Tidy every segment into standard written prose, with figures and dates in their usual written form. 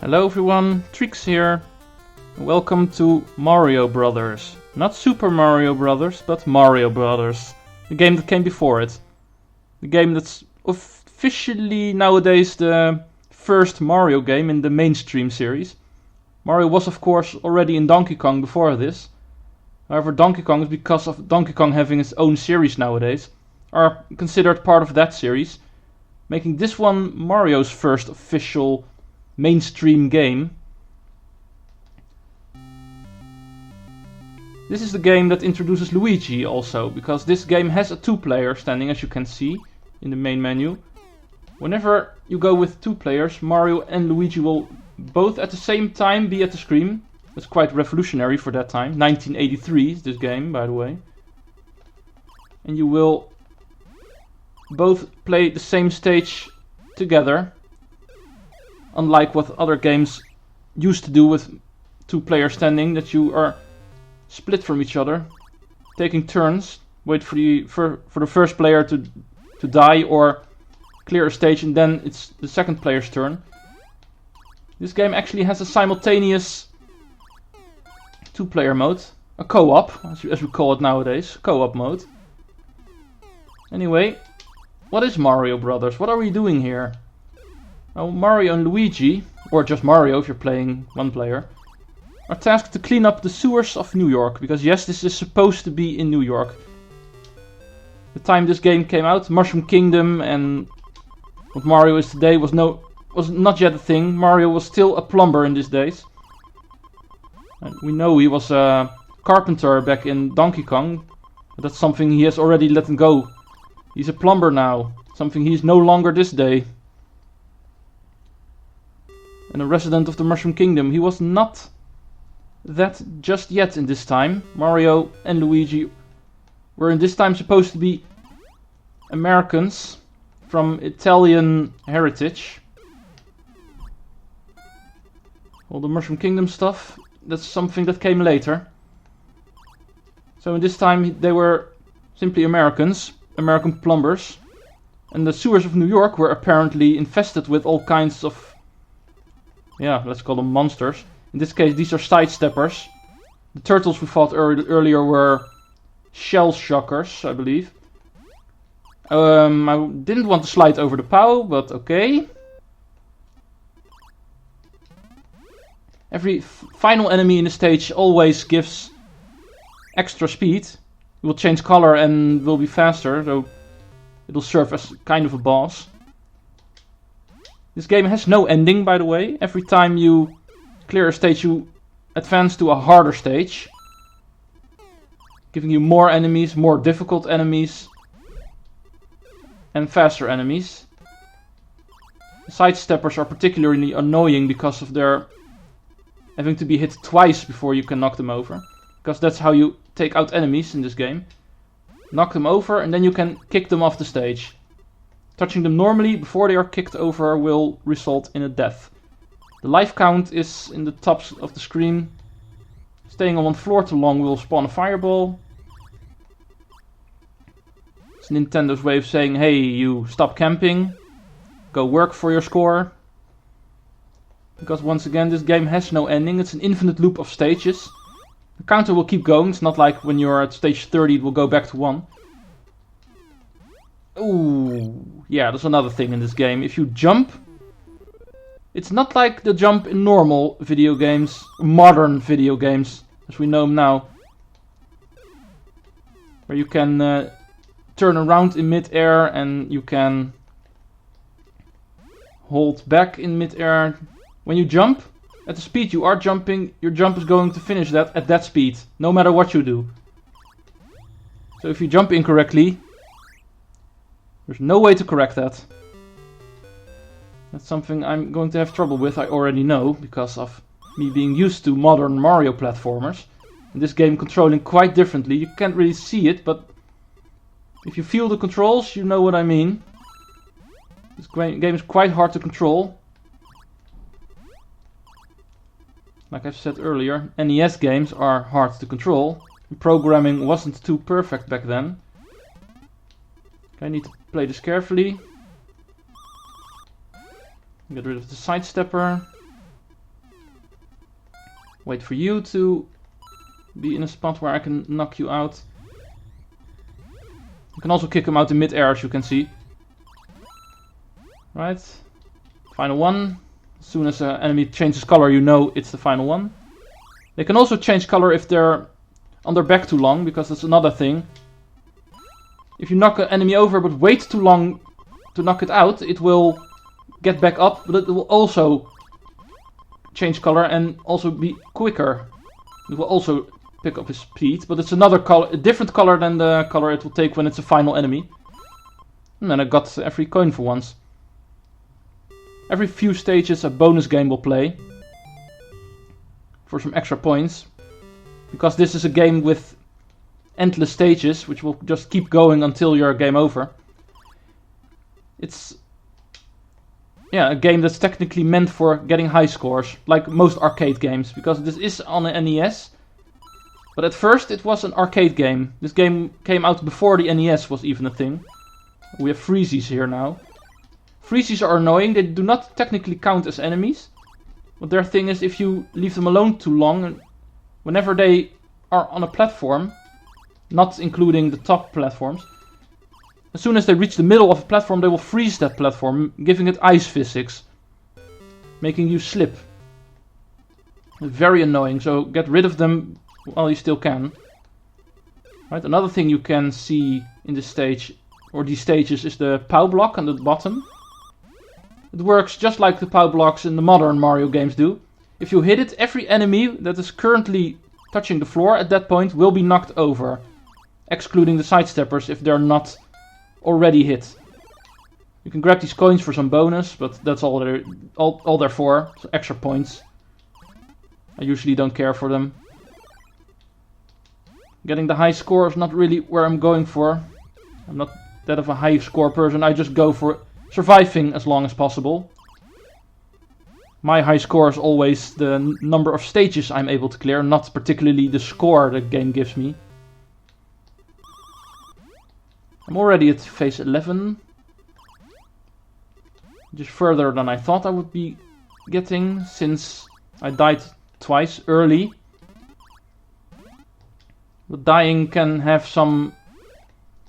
Hello everyone, Treecks here. Welcome to Mario Brothers. Not Super Mario Brothers, but Mario Brothers. The game that came before it. The game that's officially nowadays the first Mario game in the mainstream series. Mario was of course already in Donkey Kong before this. However, Donkey Kong is because of Donkey Kong having its own series nowadays, are considered part of that series, making this one Mario's first official mainstream game. This is the game that introduces Luigi also, because this game has a 2-player standing, as you can see in the main menu. Whenever you go with 2 players, Mario and Luigi will both at the same time be at the screen. That's quite revolutionary for that time. 1983 is this game, by the way. And you will both play the same stage together. Unlike what other games used to do with 2 players standing, that you are split from each other, taking turns, wait for the first player to die or clear a stage, and then it's the second player's turn. This game actually has a simultaneous 2-player mode, a co-op, as we call it nowadays, co-op mode. Anyway, what is Mario Brothers? What are we doing here? Well, Mario and Luigi, or just Mario if you're playing 1 player, are tasked to clean up the sewers of New York, because yes, this is supposed to be in New York. The time this game came out, Mushroom Kingdom and what Mario is today was not yet a thing. Mario was still a plumber in these days. And we know he was a carpenter back in Donkey Kong, but that's something he has already let go. He's a plumber now, something he is no longer this day. And a resident of the Mushroom Kingdom. He was not that just yet in this time. Mario and Luigi were in this time supposed to be Americans from Italian heritage. All the Mushroom Kingdom stuff, that's something that came later. So in this time they were simply Americans, American plumbers. And the sewers of New York were apparently infested with all kinds of, yeah, let's call them monsters. In this case, these are sidesteppers. The turtles we fought earlier were shell shockers, I believe. I didn't want to slide over the POW, but okay. Every final enemy in the stage always gives extra speed. It will change color and will be faster, so it'll serve as kind of a boss. This game has no ending, by the way. Every time you clear a stage, you advance to a harder stage, giving you more enemies, more difficult enemies, and faster enemies. The sidesteppers are particularly annoying because of their having to be hit twice before you can knock them over, because that's how you take out enemies in this game. Knock them over and then you can kick them off the stage. Touching them normally before they are kicked over will result in a death. The life count is in the top of the screen. Staying on 1 floor too long will spawn a fireball. It's Nintendo's way of saying, hey, you stop camping. Go work for your score. Because once again, this game has no ending. It's an infinite loop of stages. The counter will keep going. It's not like when you're at stage 30 it will go back to 1. Ooh, yeah, that's another thing in this game. If you jump, it's not like the jump in normal video games, modern video games, as we know them now. Where you can turn around in mid-air and you can hold back in mid-air. When you jump, at the speed you are jumping, your jump is going to finish that at that speed, no matter what you do. So if you jump incorrectly, there's no way to correct that. That's something I'm going to have trouble with, I already know, because of me being used to modern Mario platformers. And this game controlling quite differently. You can't really see it, but if you feel the controls, you know what I mean. This game is quite hard to control. Like I've said earlier, NES games are hard to control. The programming wasn't too perfect back then. I need to play this carefully. Get rid of the sidestepper. Wait for you to be in a spot where I can knock you out. You can also kick him out in mid-air, as you can see. Right. Final one. As soon as an enemy changes color, you know it's the final one. They can also change color if they're on their back too long, because that's another thing. If you knock an enemy over but wait too long to knock it out, it will get back up, but it will also change color and also be quicker. It will also pick up his speed, but it's another color, a different color than the color it will take when it's a final enemy. And then I got every coin for once. Every few stages a bonus game will play for some extra points, because this is a game with endless stages which will just keep going until you're game over. It's a game that's technically meant for getting high scores, like most arcade games, because this is on an NES. But at first it was an arcade game. This game came out before the NES was even a thing. We have freezies here now. Freezies are annoying. They do not technically count as enemies. But their thing is, if you leave them alone too long, whenever they are on a platform, not including the top platforms, as soon as they reach the middle of a platform, they will freeze that platform, giving it ice physics, making you slip. Very annoying, so get rid of them while you still can. Right, another thing you can see in this stage, or these stages, is the POW block on the bottom. It works just like the POW blocks in the modern Mario games do. If you hit it, every enemy that is currently touching the floor at that point will be knocked over, excluding the sidesteppers if they're not already hit. You can grab these coins for some bonus, but that's all they're for, so extra points. I usually don't care for them. Getting the high score is not really where I'm going for. I'm not that of a high score person, I just go for surviving as long as possible. My high score is always the number of stages I'm able to clear, not particularly the score the game gives me. I'm already at phase 11. Just further than I thought I would be getting, since I died twice early. But dying can have some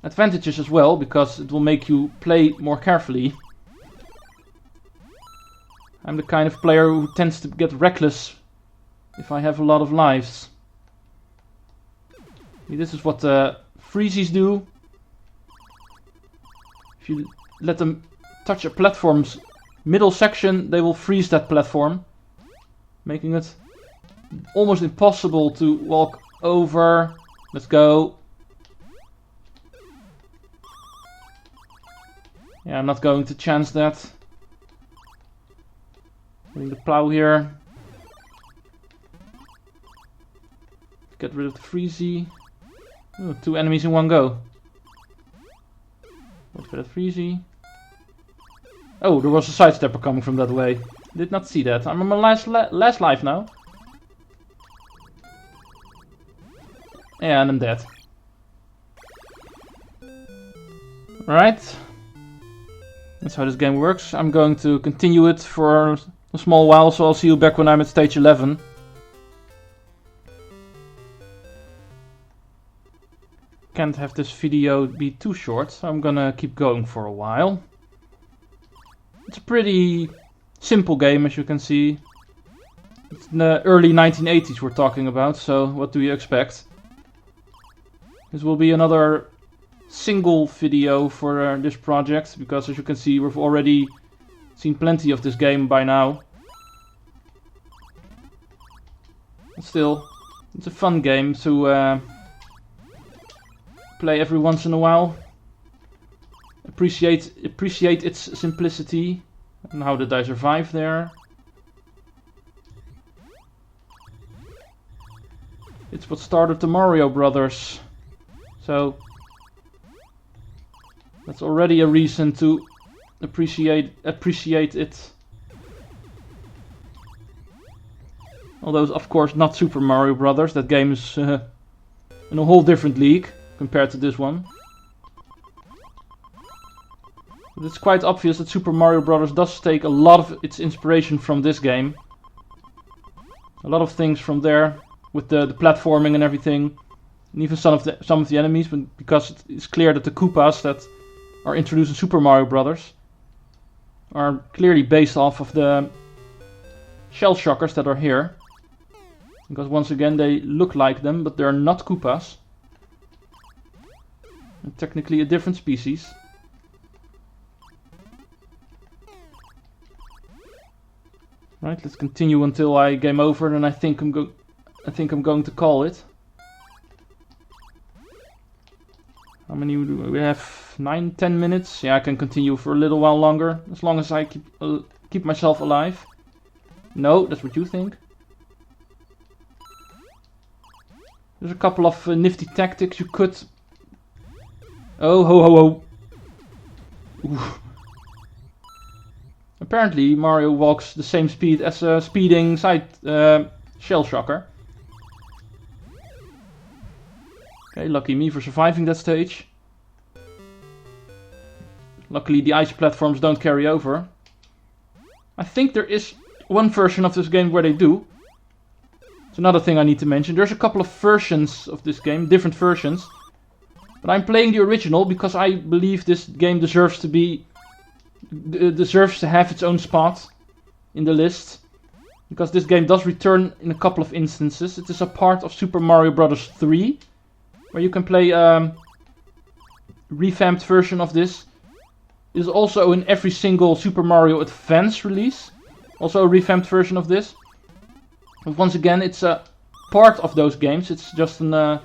advantages as well, because it will make you play more carefully. I'm the kind of player who tends to get reckless if I have a lot of lives. This is what the freezies do. If you let them touch a platform's middle section, they will freeze that platform, making it almost impossible to walk over. Let's go. Yeah, I'm not going to chance that. Putting the plow here. Get rid of the freezy. Ooh, 2 enemies in one go. Wait for that freezy. Oh, there was a sidestepper coming from that way. Did not see that. I'm on my last life now. Yeah, and I'm dead. Right. That's how this game works. I'm going to continue it for a small while, so I'll see you back when I'm at stage 11. Can't have this video be too short, so I'm gonna keep going for a while. It's a pretty simple game, as you can see. It's in the early 1980s we're talking about, so what do you expect? This will be another single video for this project, because as you can see, we've already seen plenty of this game by now. But still, it's a fun game to play every once in a while. Appreciate its simplicity. And how did I survive there? It's what started the Mario Brothers. So that's already a reason to appreciate it. Although it's of course not Super Mario Brothers. That game is in a whole different league compared to this one. But it's quite obvious that Super Mario Bros. Does take a lot of its inspiration from this game. A lot of things from there with the platforming and everything. And even some of the enemies, because it's clear that the Koopas that are introduced in Super Mario Brothers are clearly based off of the shell shockers that are here. Because once again they look like them, but they're not Koopas. They're technically a different species. Right, let's continue until I game over, and I think I'm going to call it. How many do we have? 9-10 minutes. Yeah, I can continue for a little while longer, as long as I keep myself alive. No, that's what you think. There's a couple of nifty tactics you could. Oh ho ho ho! Oof. Apparently, Mario walks the same speed as a speeding side shell shocker. Okay, lucky me for surviving that stage. Luckily, the ice platforms don't carry over. I think there is one version of this game where they do. It's another thing I need to mention. There's a couple of versions of this game, different versions. But I'm playing the original because I believe this game deserves to have its own spot in the list. Because this game does return in a couple of instances. It is a part of Super Mario Bros. 3. Where you can play a revamped version of this. It is also in every single Super Mario Advance release. Also a revamped version of this. But once again, it's a part of those games. It's just an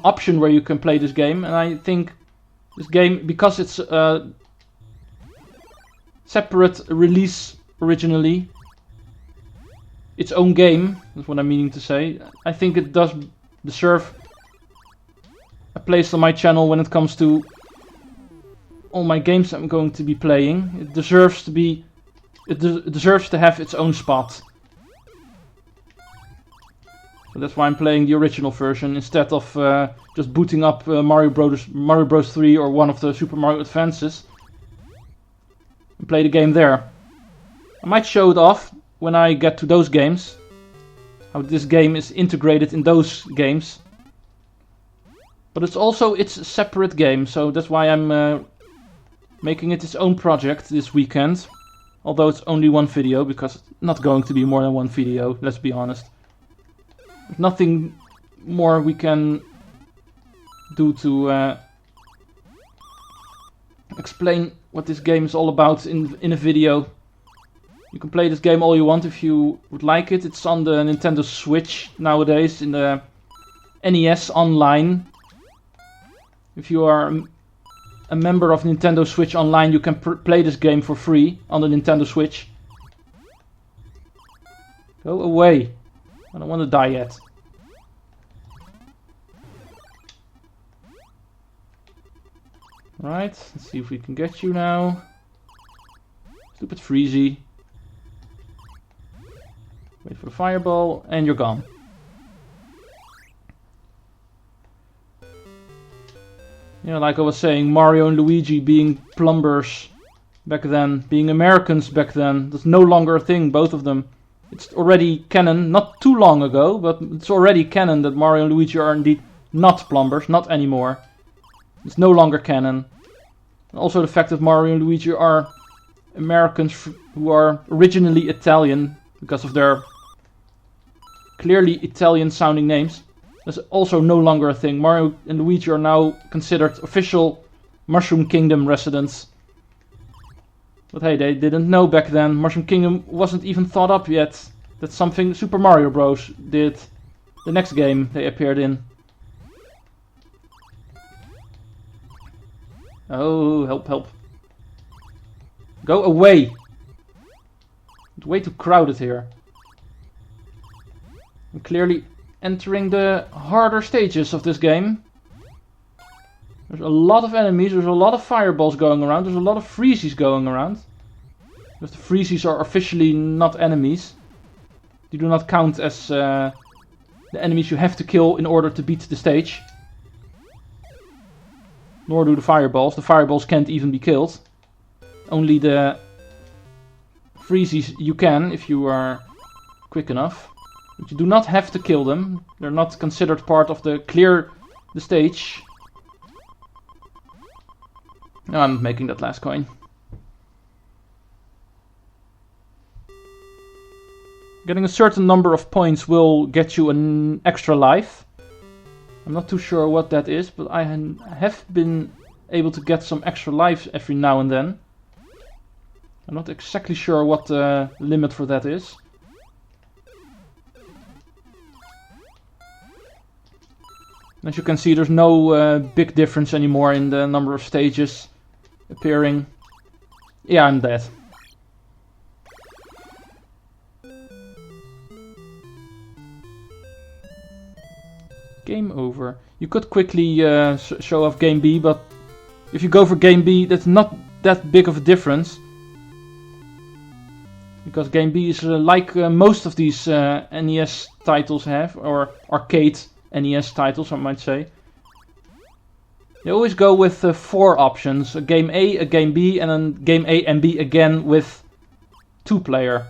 option where you can play this game. And I think this game, because it's a separate release originally, its own game, that's what I'm meaning to say, I think it does deserve a place on my channel when it comes to all my games I'm going to be playing. It deserves to have its own spot. So that's why I'm playing the original version instead of just booting up Mario Bros 3 or one of the Super Mario Advances and play the game there. I might show it off when I get to those games, how this game is integrated in those games. But it's also its separate game, so that's why I'm making it its own project this weekend. Although it's only one video, because it's not going to be more than one video, let's be honest. There's nothing more we can do to explain what this game is all about in a video. You can play this game all you want if you would like it. It's on the Nintendo Switch nowadays in the NES Online. If you are a member of Nintendo Switch Online, you can play this game for free on the Nintendo Switch. Go away. I don't want to die yet. Right, let's see if we can get you now. Stupid Freezy. Wait for the fireball, and you're gone. You know, like I was saying, Mario and Luigi being plumbers back then, being Americans back then, that's no longer a thing, both of them. It's already canon, not too long ago, but it's already canon that Mario and Luigi are indeed not plumbers, not anymore. It's no longer canon. And also the fact that Mario and Luigi are Americans who are originally Italian, because of their clearly Italian sounding names. That's also no longer a thing. Mario and Luigi are now considered official Mushroom Kingdom residents. But hey, they didn't know back then. Mushroom Kingdom wasn't even thought up yet. That's something Super Mario Bros. Did. The next game they appeared in. Oh, help, help. Go away! It's way too crowded here. I'm clearly entering the harder stages of this game. There's a lot of enemies, there's a lot of fireballs going around, there's a lot of freezies going around. Because the freezies are officially not enemies. They do not count as the enemies you have to kill in order to beat the stage. Nor do the fireballs. The fireballs can't even be killed. Only the freezies you can, if you are quick enough. But you do not have to kill them. They're not considered part of the clear the stage. No, I'm making that last coin. Getting a certain number of points will get you an extra life. I'm not too sure what that is, but I have been able to get some extra lives every now and then. I'm not exactly sure what the limit for that is. As you can see, there's no big difference anymore in the number of stages appearing. Yeah, I'm dead. Game over. You could quickly show off game B, but if you go for game B, that's not that big of a difference. Because game B is like most of these NES titles have, or arcade NES titles, I might say. They always go with 4 options: a game A, a game B, and then game A and B again with 2-player.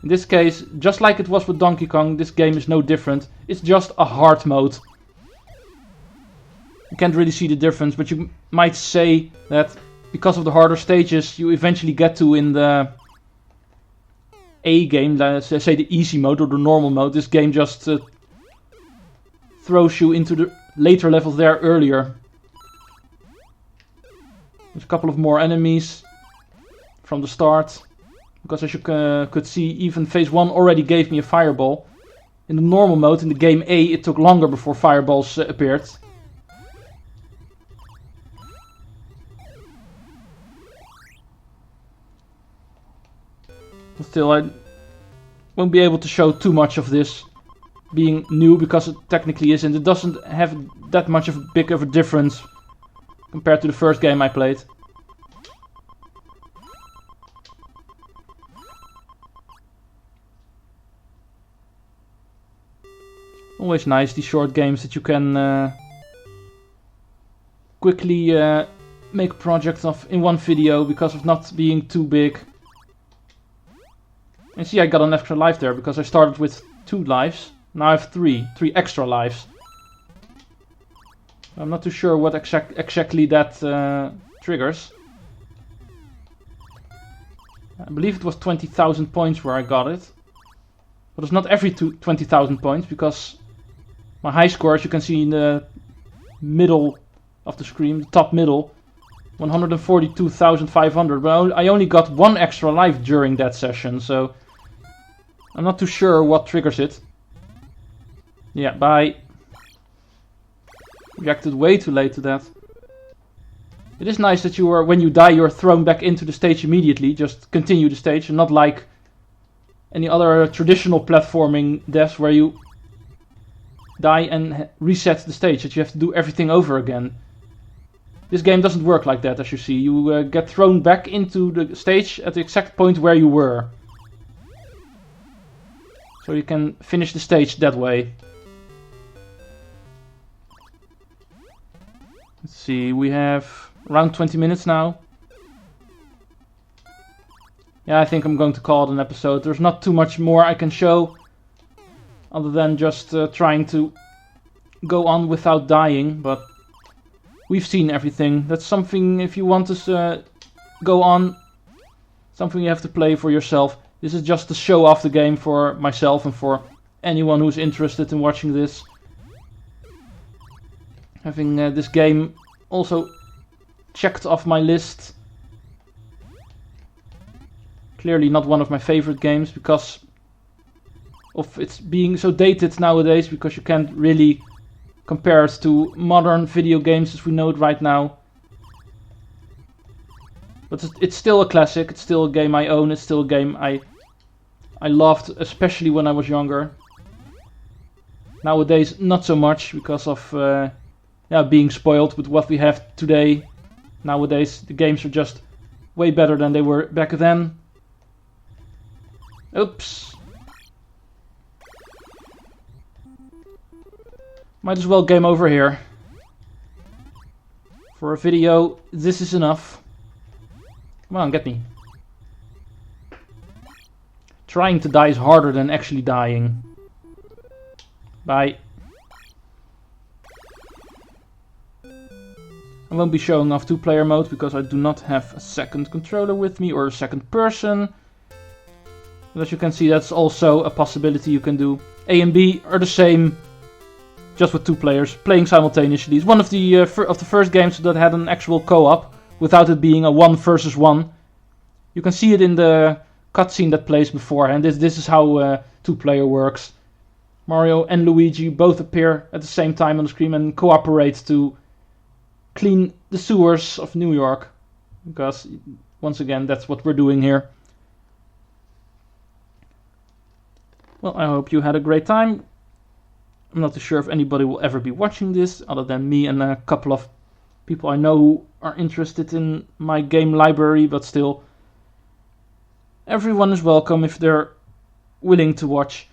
In this case, just like it was with Donkey Kong, this game is no different. It's just a hard mode. You can't really see the difference, but you might say that because of the harder stages you eventually get to in the A game, let's say the easy mode or the normal mode, this game just throws you into the later levels there earlier. There's a couple of more enemies from the start. Because as you could see, even phase 1 already gave me a fireball. In the normal mode, in the game A, it took longer before fireballs appeared. But still, I won't be able to show too much of this being new, because it technically isn't. It doesn't have that much of a big of a difference compared to the first game I played. Always nice, these short games that you can quickly make projects of in one video because of not being too big. And see, I got an extra life there because I started with 2 lives. Now I have 3 extra lives. I'm not too sure what exactly that triggers. I believe it was 20,000 points where I got it. But it's not every 20,000 points, because my high score, as you can see in the middle of the screen, the top middle, 142,500. But I only got 1 extra life during that session, so I'm not too sure what triggers it. Yeah, bye. Reacted way too late to that. It is nice that when you die, you're thrown back into the stage immediately. Just continue the stage, and not like any other traditional platforming deaths where you die and reset the stage, that you have to do everything over again. This game doesn't work like that, as you see. You get thrown back into the stage at the exact point where you were. So you can finish the stage that way. Let's see, we have around 20 minutes now. Yeah, I think I'm going to call it an episode. There's not too much more I can show, other than just trying to go on without dying, but we've seen everything. That's something, if you want to go on, something you have to play for yourself. This is just to show off the game for myself and for anyone who's interested in watching this. Having this game also checked off my list. Clearly not one of my favorite games because of its being so dated nowadays, because you can't really compare it to modern video games as we know it right now. But it's still a classic, it's still a game I own, it's still a game I loved, especially when I was younger. Nowadays not so much, because of being spoiled with what we have today. Nowadays the games are just way better than they were back then. Oops. Might as well game over here. For a video, this is enough. Come on, get me. Trying to die is harder than actually dying. Bye. I won't be showing off 2-player mode because I do not have a second controller with me or a second person. But as you can see, that's also a possibility you can do. A and B are the same, just with 2 players playing simultaneously. It's one of the first games that had an actual co-op without it being a 1 versus 1. You can see it in the cutscene that plays beforehand. This is how 2-player works. Mario and Luigi both appear at the same time on the screen and cooperate to clean the sewers of New York. Because, once again, that's what we're doing here. Well, I hope you had a great time. I'm not too sure if anybody will ever be watching this, other than me and a couple of people I know who are interested in my game library, but still, everyone is welcome if they're willing to watch.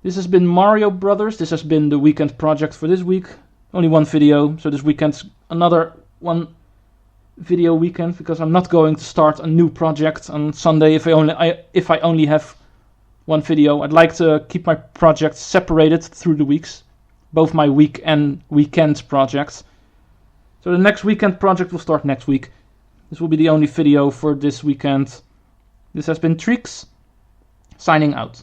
This has been Mario Brothers. This has been the weekend project for this week. Only 1 video, so this weekend's another 1 video weekend, because I'm not going to start a new project on Sunday if I only have 1 video. I'd like to keep my projects separated through the weeks, both my week and weekend projects. So the next weekend project will start next week. This will be the only video for this weekend. This has been Treecks, signing out.